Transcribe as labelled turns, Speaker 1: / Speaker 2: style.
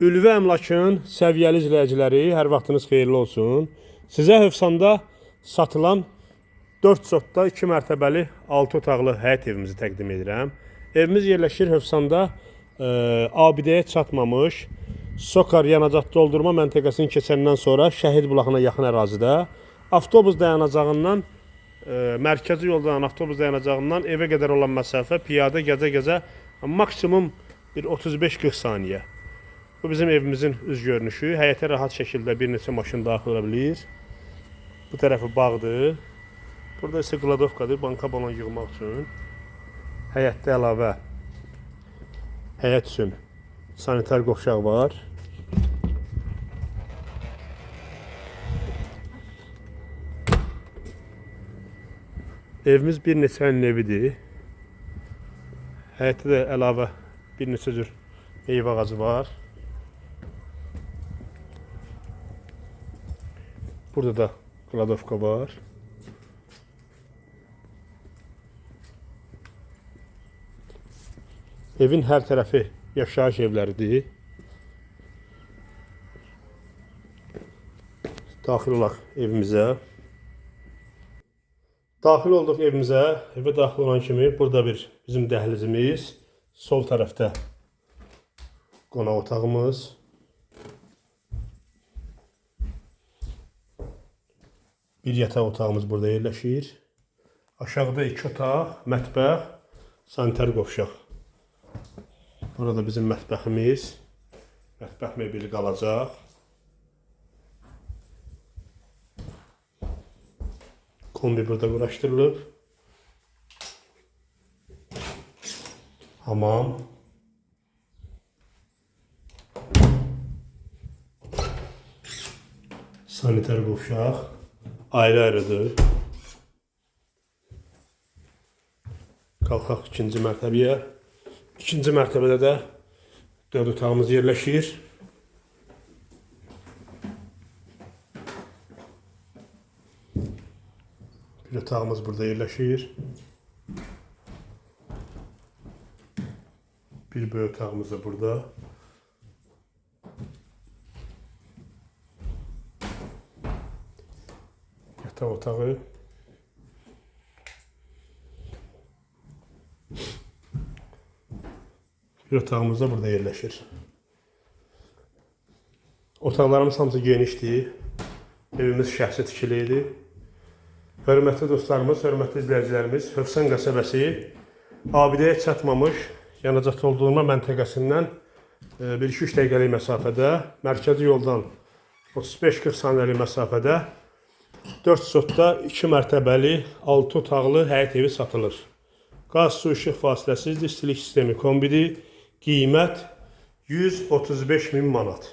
Speaker 1: Ülvi Əmlakın səviyyəli izləyiciləri, hər vaxtınız xeyirli olsun. Sizə Hövsanda satılan 4 sotda 2 mərtəbəli 6 otaqlı həyət evimizi təqdim edirəm. Evimiz yerləşir Hövsanda abidəyə çatmamış Sokar yanacaq doldurma məntəqəsini keçəndən sonra Şəhid bulağına yaxın ərazidə avtobus dayanacağından mərkəzi yoldan avtobus dayanacağından evə qədər olan məsafə piyada gecə maksimum bir 35-40 saniyə. Bu bizim evimizin üz görünüşü. Həyətə rahat şəkildə bir neçə maşın daxil ola bilir. Bu tərəfi bağdır. Burada isə qladovkadır, banka balon yığmaq üçün. Həyətdə əlavə həyət üçün sanitar qovşaq var. Evimiz bir neçənin evidir. Həyətdə də əlavə bir neçə cür meyvə ağacı var. Burada da kladovka var. Evin hər tərəfi yaşayış evləridir. Daxil olaq evimizə. Daxil olduq evimizə. Evə daxil olan kimi burada bizim dəhlizimiz. Sol tərəfdə qonaq otağımız. Bir yataq otağımız burada yerləşir. Aşağıda 2 otaq, mətbəx, sanitar qovşaq. Burada bizim mətbəximiz. Mətbəx mebeli qalacaq. Kombi burada quraşdırılıb. Hamam. Sanitar qovşaq. Ayrı-ayrıdır. Qalxaq ikinci mərtəbəyə. İkinci mərtəbədə də 4 otağımız yerləşir. Bir otağımız burada yerləşir. Bir böyük otağımız da burada. Yataq otağı. Bir otağımız da burada yerləşir. Otaqlarımız hamısı genişdir. Evimiz şəxsi tikilidir. Hörmətli dostlarımız, hörmətli izləyicilərimiz, Hövsan qəsəbəsi abidəyə çatmamış yanacaq doldurma məntəqəsindən 1-2-3 dəqiqəlik məsafədə, mərkəzi yoldan 35-40 saniyəlik məsafədə 4 sotda 2 mərtəbəli 6 otaqlı həyət evi satılır. Qaz, su, işıq fasiləsizdir, istilik sistemi kombidir. Qiymət 135.000 manat.